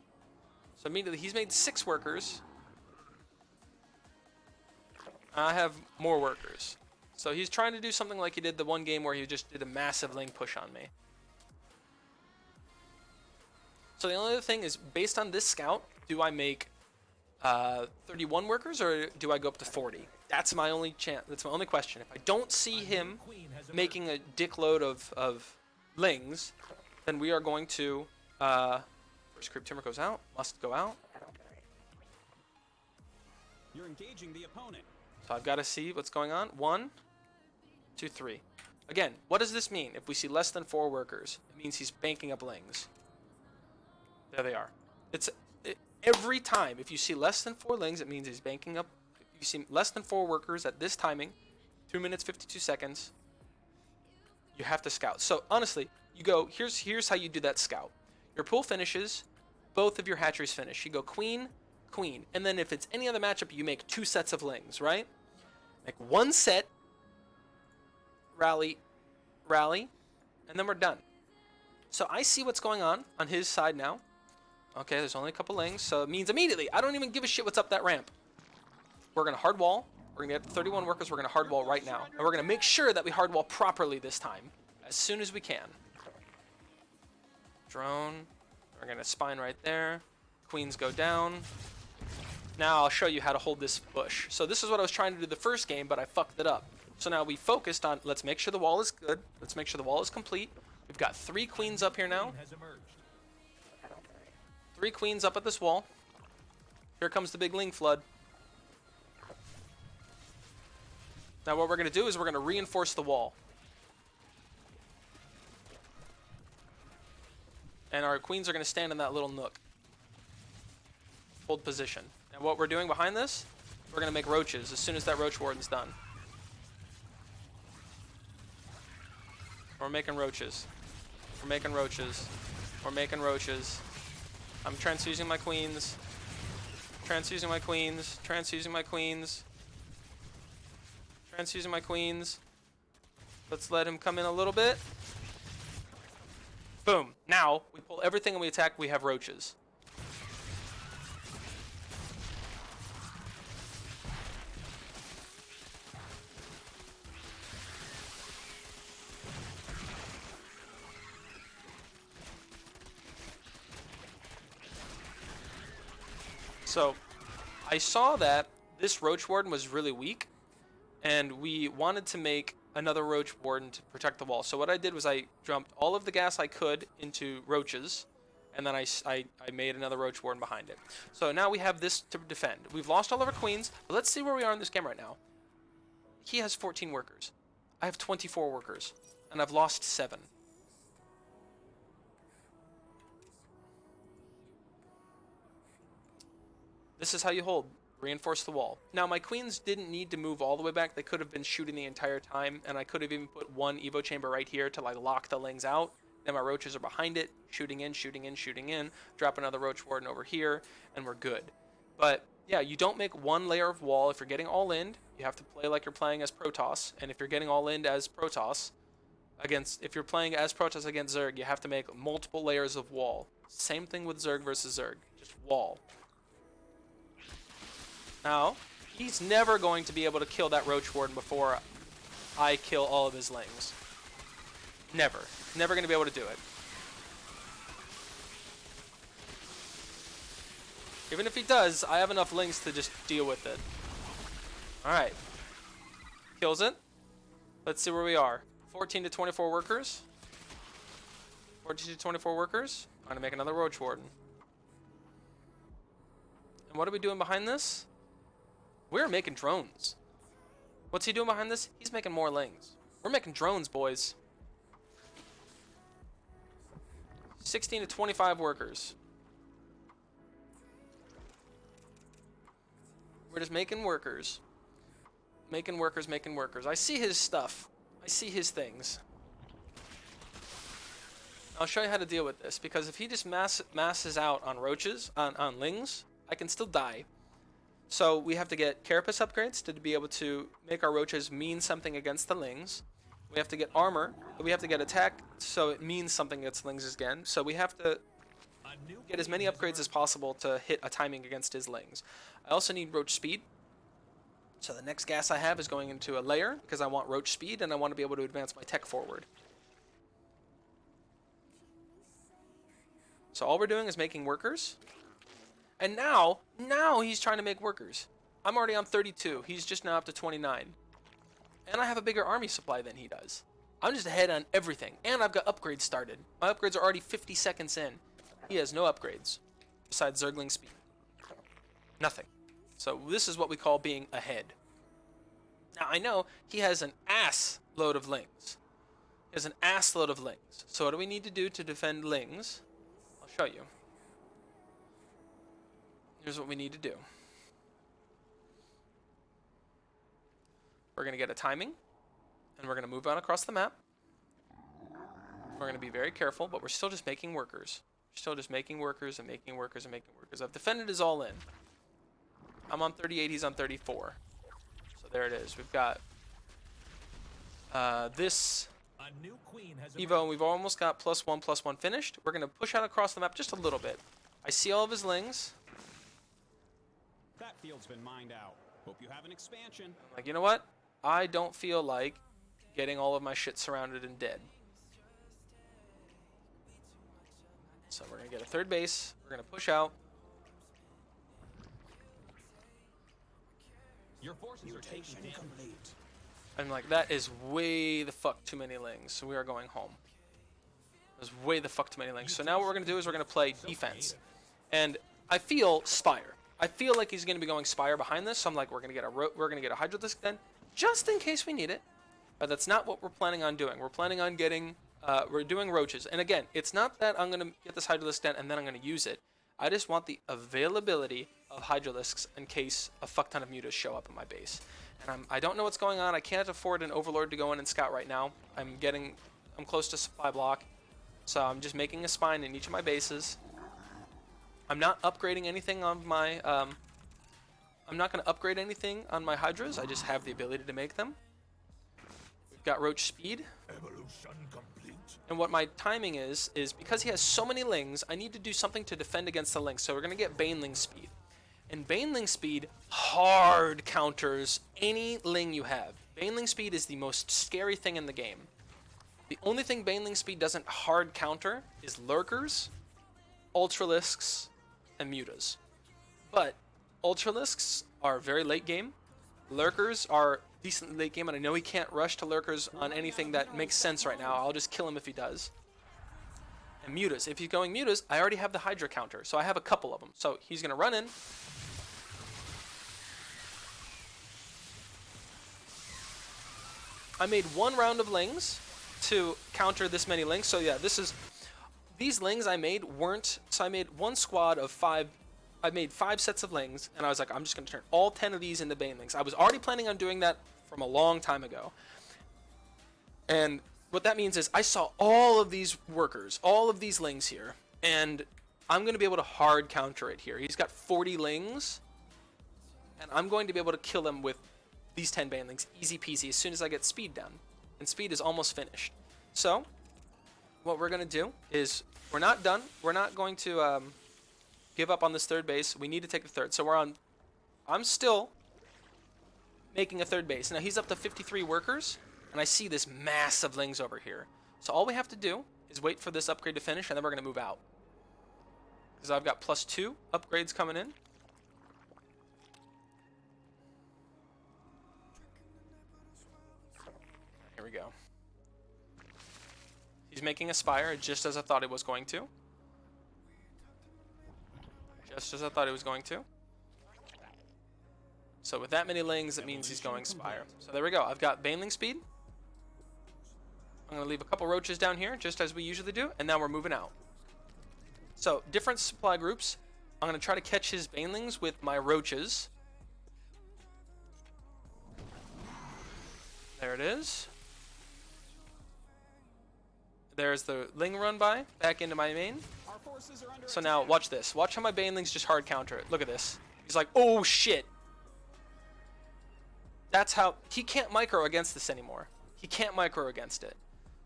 So immediately he's made 6 workers. I have more workers. So he's trying to do something like he did the one game where he just did a massive ling push on me. So the only other thing is, based on this scout, do I make 31 workers or do I go up to 40? That's my only chance. That's my only question. If I don't see him making a dickload of lings, then we are going to first creep timber goes out, must go out. You're engaging the opponent. So I've got to see what's going on. 1, 2, 3. Again, what does this mean? If we see less than 4 workers, it means he's banking up lings. There they are. Every time, if you see less than 4 lings, it means he's banking up. If you see less than 4 workers at this timing, 2 minutes, 52 seconds, you have to scout. So honestly, you go, here's how you do that scout. Your pool finishes, both of your hatcheries finish. You go queen, queen. And then if it's any other matchup, you make 2 sets of lings, right? Make 1 set, rally, rally, and then we're done. So I see what's going on his side now. Okay, there's only a couple lings, so it means immediately, I don't even give a shit what's up that ramp. We're going to hard wall. We're going to get 31 workers. We're going to hard wall right now. And we're going to make sure that we hard wall properly this time, as soon as we can. Drone. We're going to spine right there. Queens go down. Now I'll show you how to hold this bush. So this is what I was trying to do the first game, but I fucked it up. So now we focused on, let's make sure the wall is good. Let's make sure the wall is complete. We've got 3 queens up here now. 3 queens up at this wall. Here comes the big ling flood. Now what we're going to do is we're going to reinforce the wall. And our queens are going to stand in that little nook. Hold position. And what we're doing behind this, we're going to make roaches as soon as that roach warden's done. We're making roaches. We're making roaches. We're making roaches. I'm transfusing my queens. Transfusing my queens. Transfusing my queens. Transfusing my queens. Let's let him come in a little bit. Boom. Now, we pull everything and we attack. We have roaches. So, I saw that this roach warden was really weak, and we wanted to make another roach warden to protect the wall. So what I did was I dumped all of the gas I could into roaches, and then I made another roach warden behind it. So now we have this to defend. We've lost all of our queens, but let's see where we are in this game right now. He has 14 workers. I have 24 workers, and I've lost 7. This is how you hold. reinforce the wall. Now, my queens didn't need to move all the way back. They could have been shooting the entire time, and I could have even put one Evo chamber right here to like lock the lings out. Then my roaches are behind it, shooting in, shooting in, shooting in. Drop another roach warden over here, and we're good. But yeah, you don't make one layer of wall. If you're getting all in, you have to play like you're playing as Protoss. And if you're getting all in as Protoss, if you're playing as Protoss against Zerg, you have to make multiple layers of wall. Same thing with Zerg versus Zerg, just wall. Now, he's never going to be able to kill that roach warden before I kill all of his lings. Never. Never going to be able to do it. Even if he does, I have enough lings to just deal with it. Alright. Kills it. Let's see where we are. 14 to 24 workers. 14 to 24 workers. I'm going to make another roach warden. And what are we doing behind this? We're making drones. What's he doing behind this? He's making more lings. We're making drones, boys. 16 to 25 workers. We're just making workers. Making workers, making workers. I see his stuff. I see his things. I'll show you how to deal with this, because if he just masses out on roaches, on lings, I can still die. So we have to get carapace upgrades to be able to make our roaches mean something against the lings. We have to get armor. We have to get attack so it means something against lings again. So we have to get as many upgrades as possible to hit a timing against his lings. I also need roach speed. So the next gas I have is going into a layer because I want roach speed and I want to be able to advance my tech forward. So all we're doing is making workers. And now he's trying to make workers. I'm already on 32. He's just now up to 29. And I have a bigger army supply than he does. I'm just ahead on everything. And I've got upgrades started. My upgrades are already 50 seconds in. He has no upgrades besides Zergling speed. Nothing. So this is what we call being ahead. Now I know he has an ass load of lings. He has an ass load of lings. So what do we need to do to defend lings? I'll show you. Here's what we need to do. We're going to get a timing, and we're going to move on across the map. We're going to be very careful, but we're still just making workers. We're still just making workers and making workers and making workers. I've defended his all in. I'm on 38, he's on 34. So there it is. We've got this Evo, and we've almost got +1/+1 finished. We're going to push out across the map just a little bit. I see all of his lings. That field's been mined out. Hope you have an expansion. I'm like, you know what? I don't feel like getting all of my shit surrounded and dead. So we're going to get a third base. We're going to push out. Your forces are taking damage. I'm like, that is way the fuck too many lings. So we are going home. There's way the fuck too many lings. So now what we're going to do is we're going to play defense. And I feel Spire. I feel like he's going to be going Spire behind this. So I'm like, we're going to get a Hydrodisc then, just in case we need it. But that's not what we're planning on doing. We're planning on getting, we're doing roaches. And again, it's not that I'm going to get this Hydrodisc then and then I'm going to use it. I just want the availability of Hydrodiscs in case a fuck ton of mutas show up in my base. And I don't know what's going on. I can't afford an Overlord to go in and scout right now. I'm close to supply block. So I'm just making a spine in each of my bases. I'm not upgrading anything on my, I'm not going to upgrade anything on my Hydras. I just have the ability to make them. We've got Roach Speed. Evolution complete. And what my timing is because he has so many lings, I need to do something to defend against the lings. So we're going to get Baneling Speed. And Baneling Speed hard counters any ling you have. Baneling Speed is the most scary thing in the game. The only thing Baneling Speed doesn't hard counter is Lurkers, Ultralisks, and Mutas. But Ultralisks are very late game. Lurkers are decently late game, and I know he can't rush to Lurkers on anything that makes sense right now. I'll just kill him if he does. And Mutas. If he's going Mutas, I already have the Hydra counter, so I have a couple of them. So he's going to run in. I made one round of lings to counter this many lings. So yeah, these lings I made weren't, so I made one squad of 5 I made 5 sets of lings, and I was like, I'm just going to turn all 10 of these into banelings. I was already planning on doing that from a long time ago. And what that means is I saw all of these workers, all of these lings here, and I'm going to be able to hard counter it here. He's got 40 lings, and I'm going to be able to kill him with these 10 banelings, easy peasy, as soon as I get speed done. And speed is almost finished. So what we're going to do is we're not done. We're not going to give up on this third base. We need to take the third. So I'm still making a third base. Now he's up to 53 workers, and I see this mass of lings over here. So all we have to do is wait for this upgrade to finish, and then we're going to move out. Because I've got +2 upgrades coming in. Here we go. He's making a spire just as I thought it was going to. Just as I thought it was going to. So with that many lings, it means he's going spire. So there we go. I've got baneling speed. I'm going to leave a couple roaches down here, just as we usually do, and now we're moving out. So different supply groups. I'm going to try to catch his banelings with my roaches. There it is. There's the ling run by, back into my main. So now, watch this. Watch how my banelings just hard counter it. Look at this. He's like, oh shit. That's how, he can't micro against this anymore. He can't micro against it.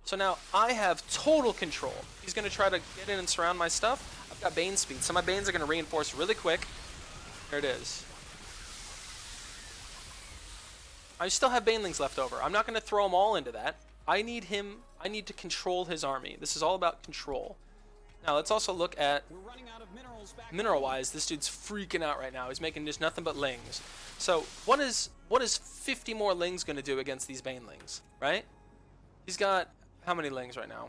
So now, I have total control. He's going to try to get in and surround my stuff. I've got bane speed, so my banes are going to reinforce really quick. There it is. I still have banelings left over. I'm not going to throw them all into that. I need to control his army. This is all about control. Now let's also look at mineral-wise. This dude's freaking out right now. He's making just nothing but lings. So what is 50 more lings going to do against these banelings, right? He's got how many lings right now?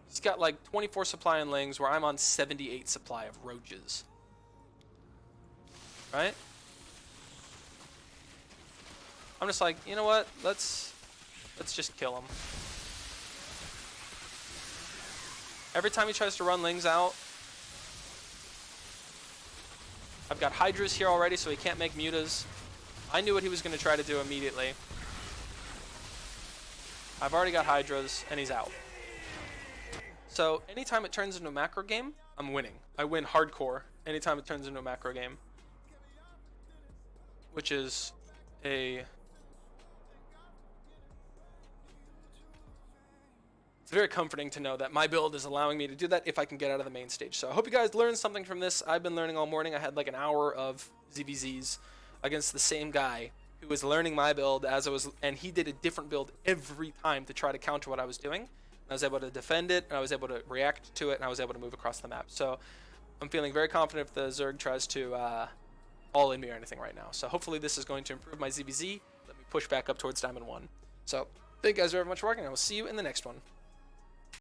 He's got like 24 supply in lings, where I'm on 78 supply of roaches. Right? I'm just like, you know what? Let's just kill him. Every time he tries to run lings out, I've got hydras here already, so he can't make mutas. I knew what he was going to try to do immediately. I've already got hydras, and he's out. So anytime it turns into a macro game, I'm winning. I win hardcore anytime it turns into a macro game, which is it's very comforting to know that my build is allowing me to do that if I can get out of the main stage. So I hope you guys learned something from this. I've been learning all morning. I had like an hour of ZvZs against the same guy who was learning my build and he did a different build every time to try to counter what I was doing. I was able to defend it, and I was able to react to it, and I was able to move across the map. So I'm feeling very confident if the Zerg tries to all-in me or anything right now. So hopefully this is going to improve my ZvZ. Let me push back up towards Diamond 1. So thank you guys very much for watching, and I will see you in the next one.